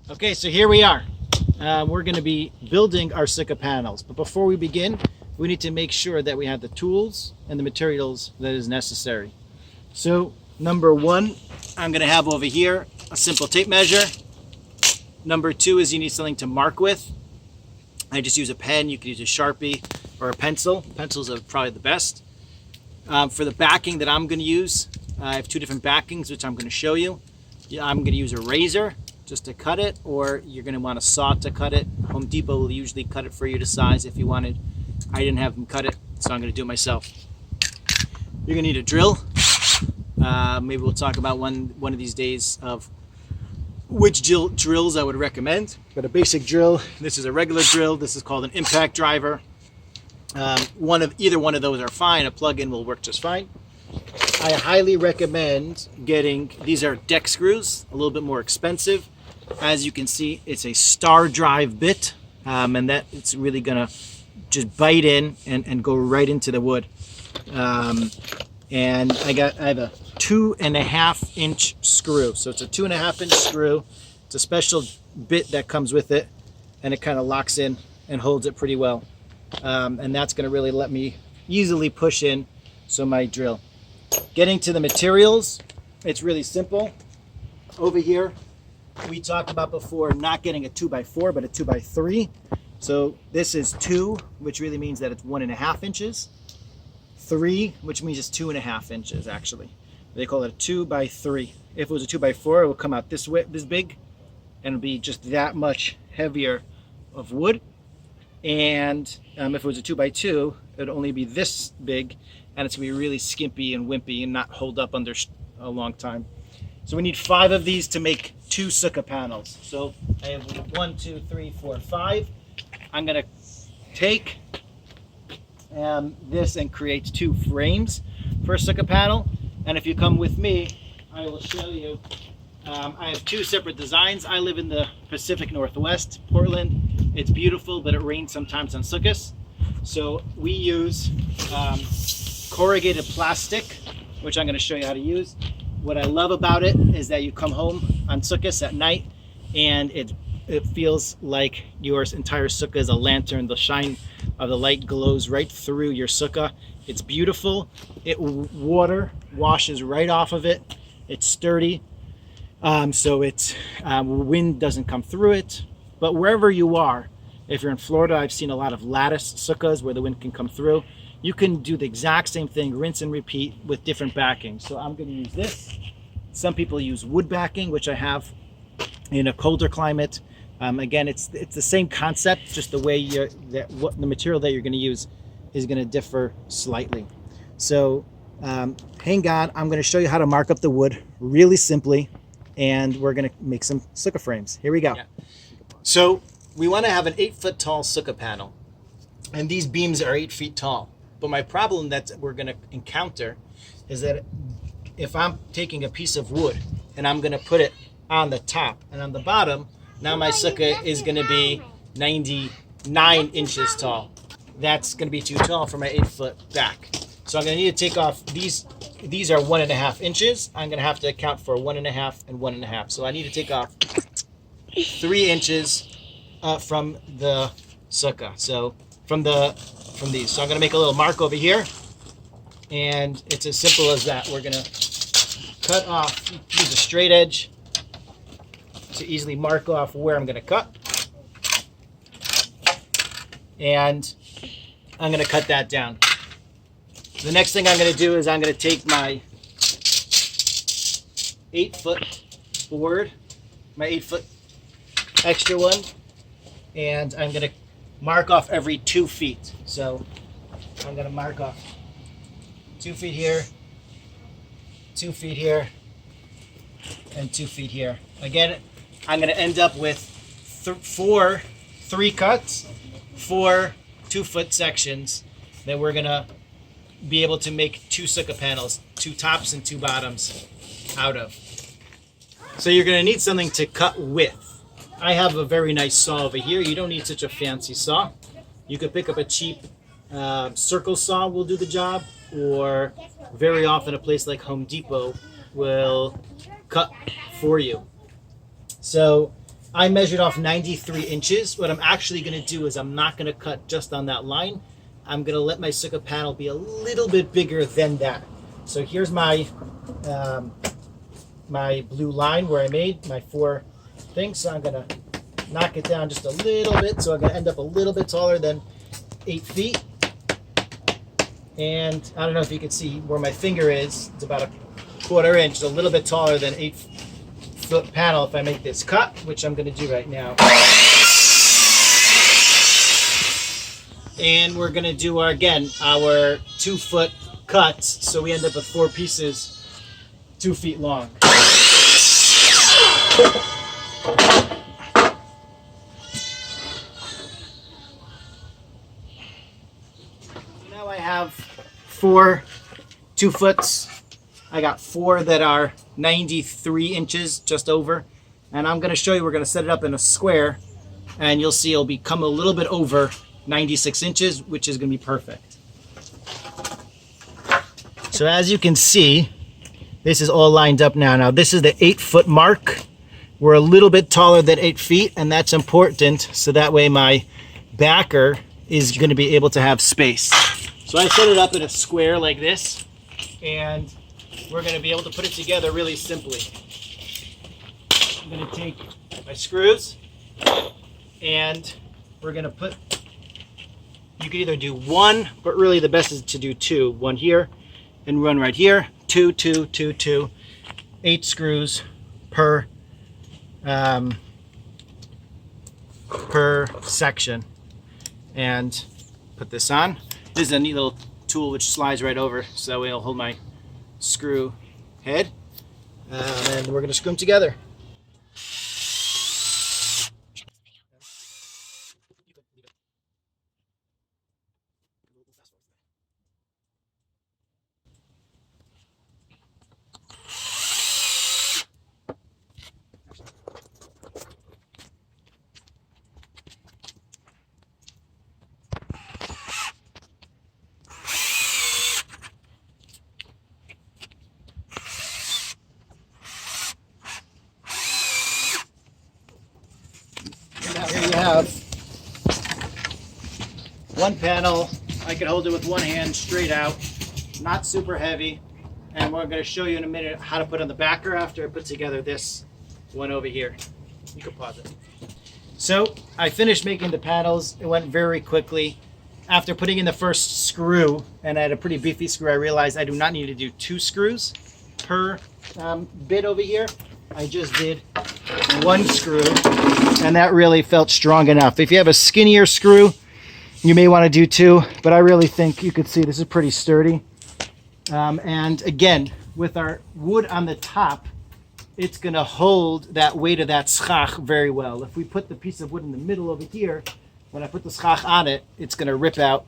Okay, so here we are. We're going to be building our Sukkah panels. But before we begin, we need to make sure that we have the tools and the materials that is necessary. So number one, I'm going to have over here a simple tape measure. Number two is you need something to mark with. I just use a pen. You can use a Sharpie or a pencil. Pencils are probably the best. For the backing that I'm going to use, I have two different backings, which I'm going to show you. I'm going to use a razor just to cut it, or you're going to want a saw to cut it. Home Depot will usually cut it for you to size if you wanted. I didn't have them cut it, so I'm going to do it myself. You're going to need a drill. Maybe we'll talk about one of these days of which drills I would recommend. But a basic drill, this is a regular drill. This is called an impact driver. Either one of those are fine. A plug-in will work just fine. I highly recommend getting, these are deck screws, a little bit more expensive. As you can see, it's a star drive bit, and that it's really gonna just bite in and go right into the wood. And I have a 2.5 inch screw. So it's a 2.5 inch screw. It's a special bit that comes with it, and it kind of locks in and holds it pretty well. And that's gonna really let me easily push in my drill. Getting to the materials, it's really simple. Over here, we talked about before not getting a 2x4, but a 2x3. So this is 2, which really means that it's 1.5 inches. 3, which means it's 2.5 inches actually. They call it a 2x3. If it was a 2x4, it would come out this way, this big, and it'll be just that much heavier of wood. And if it was a 2x2, it would only be this big, and it's gonna be really skimpy and wimpy and not hold up under a long time. So we need 5 of these to make 2 Sukkah panels. So I have 1, 2, 3, 4, 5. I'm gonna take this and create 2 frames for a Sukkah panel. And if you come with me, I will show you. I have 2 separate designs. I live in the Pacific Northwest, Portland. It's beautiful, but it rains sometimes on Sukkahs. So we use corrugated plastic, which I'm going to show you how to use. What I love about it is that you come home on Sukkahs at night, and it feels like your entire Sukkah is a lantern. The shine of the light glows right through your Sukkah. It's beautiful. Water washes right off of it. It's sturdy, so wind doesn't come through it. But wherever you are, if you're in Florida, I've seen a lot of lattice Sukkahs where the wind can come through. You can do the exact same thing, rinse and repeat with different backings. So I'm going to use this. Some people use wood backing, which I have in a colder climate. Again, it's the same concept, just the way what the material that you're going to use is going to differ slightly. So hang on, I'm going to show you how to mark up the wood really simply, and we're going to make some Sukkah frames. Here we go. Yeah. So we want to have an 8-foot tall Sukkah panel, and these beams are 8 feet tall. But my problem that we're going to encounter is that if I'm taking a piece of wood and I'm going to put it on the top and on the bottom, now my Sukkah is going to be 99 inches tall. That's going to be too tall for my 8-foot back. So I'm going to need to take off these. These are 1.5 inches. I'm going to have to account for 1.5 and 1.5. So I need to take off 3 inches from the Sukkah. So from these. So I'm going to make a little mark over here, and it's as simple as that. We're going to cut off, use a straight edge to easily mark off where I'm going to cut, and I'm going to cut that down. The next thing I'm going to do is I'm going to take my 8-foot board, my 8-foot extra one, and I'm going to mark off every 2 feet. So I'm going to mark off 2 feet here, 2 feet here, and 2 feet here. Again, I'm going to end up with 3 cuts, 4 2-foot sections that we're going to be able to make 2 Sukkah panels, 2 tops and 2 bottoms out of. So you're going to need something to cut with. I have a very nice saw over here. You don't need such a fancy saw. You could pick up a cheap circle saw will do the job, or very often a place like Home Depot will cut for you. So I measured off 93 inches. What I'm actually going to do is I'm not going to cut just on that line. I'm going to let my sukkah panel be a little bit bigger than that. So here's my my blue line where I made my 4 things. So I'm going to knock it down just a little bit. So I'm going to end up a little bit taller than 8 feet. And I don't know if you can see where my finger is. It's about a 1/4 inch, a little bit taller than 8-foot panel if I make this cut, which I'm going to do right now. And we're going to do our 2-foot cuts, so we end up with 4 pieces 2 feet long. Now I have 4 2-foots. I got 4 that are 93 inches, just over. And I'm going to show you, we're going to set it up in a square, and you'll see it'll become a little bit over 96 inches, which is going to be perfect. So as you can see, this is all lined up now. Now this is the 8-foot mark. We're a little bit taller than 8 feet, and that's important, so that way my backer is going to be able to have space. So I set it up in a square like this, and we're going to be able to put it together really simply. I'm going to take my screws, and we're going to put, you could either do 1, but really the best is to do 2. 1 here, and 1 right here. 2, 2, 2, 2. 8 screws per section. And put this on. This is a neat little tool which slides right over, so that way it'll hold my screw head. And we're going to screw them together. Here you have 1 panel. I can hold it with 1 hand straight out, not super heavy. And we're going to show you in a minute how to put on the backer after I put together this one over here. You can pause it. So I finished making the panels. It went very quickly. After putting in the first screw, and I had a pretty beefy screw, I realized I do not need to do 2 screws per bit over here. I just did 1 screw, and that really felt strong enough. If you have a skinnier screw, you may want to do 2, but I really think you could see this is pretty sturdy. And again, with our wood on the top, it's going to hold that weight of that schach very well. If we put the piece of wood in the middle over here, when I put the schach on it, it's going to rip out,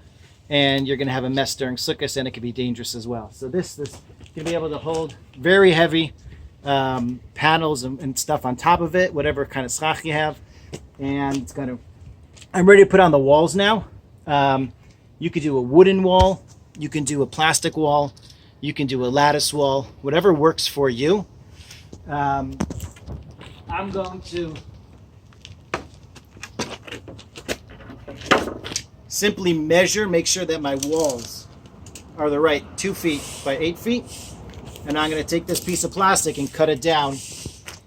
and you're going to have a mess during Sukkot, and it can be dangerous as well. So this can be able to hold very heavy panels and stuff on top of it, whatever kind of schach you have. And it's going to, I'm ready to put on the walls now. You could do a wooden wall, you can do a plastic wall, you can do a lattice wall, whatever works for you. I'm going to simply measure, make sure that my walls are the right 2 feet by 8 feet. And I'm going to take this piece of plastic and cut it down,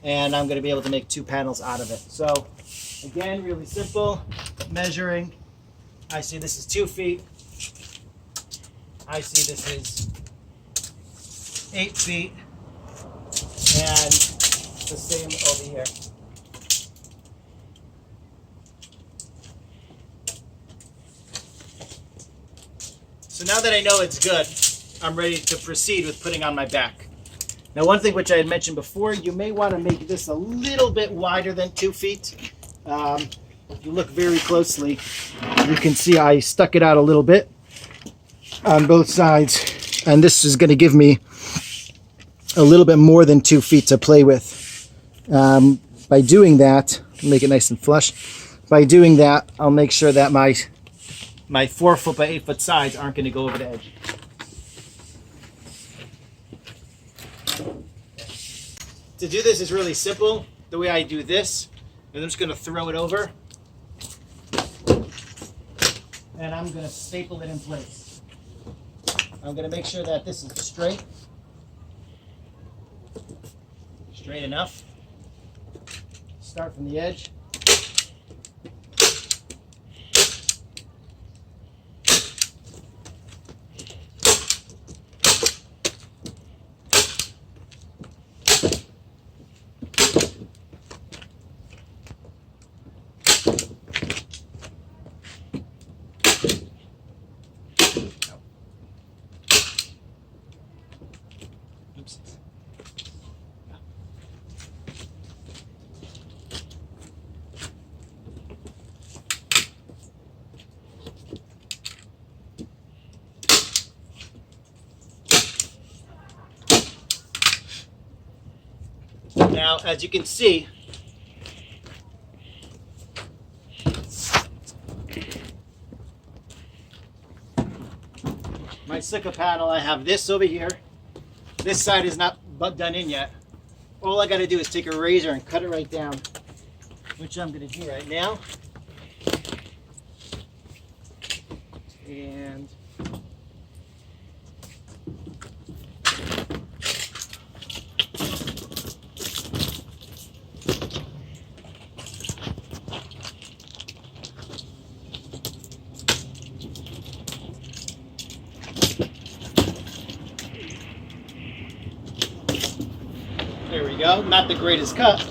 and I'm going to be able to make 2 panels out of it. So again, really simple measuring. I see this is 2 feet. I see this is 8 feet. And the same over here. So now that I know it's good, I'm ready to proceed with putting on my back. Now, one thing which I had mentioned before, you may want to make this a little bit wider than 2 feet. If you look very closely, you can see I stuck it out a little bit on both sides, and this is going to give me a little bit more than 2 feet to play with. By doing that, make it nice and flush. By doing that, I'll make sure that my 4 foot by 8 foot sides aren't going to go over the edge. To do this is really simple. The way I do this, And I'm just going to throw it over. And I'm going to staple it in place. I'm going to make sure that this is straight. Straight enough. Start from the edge. Oops. Now, as you can see, my Sukkah panel, I have this over here. This side is not done in yet. All I got to do is take a razor and cut it right down, which I'm going to do right now. And there we go. Not the greatest cut,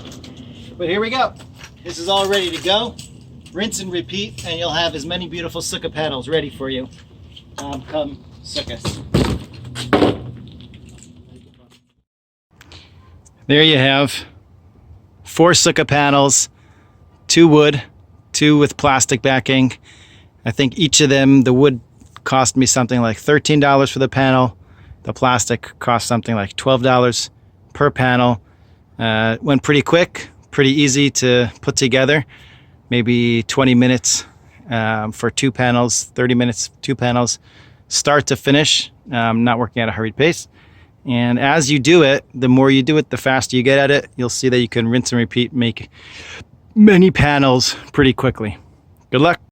but here we go. This is all ready to go. Rinse and repeat, and you'll have as many beautiful Sukkah panels ready for you come Sukkahs. There you have 4 Sukkah panels, 2 wood, 2 with plastic backing. I think each of them, the wood cost me something like $13 for the panel. The plastic cost something like $12 per panel. Went pretty quick, pretty easy to put together. Maybe 20 minutes for 2 panels, 30 minutes, 2 panels, start to finish. Not working at a hurried pace. And as you do it, the more you do it, the faster you get at it. You'll see that you can rinse and repeat, make many panels pretty quickly. Good luck.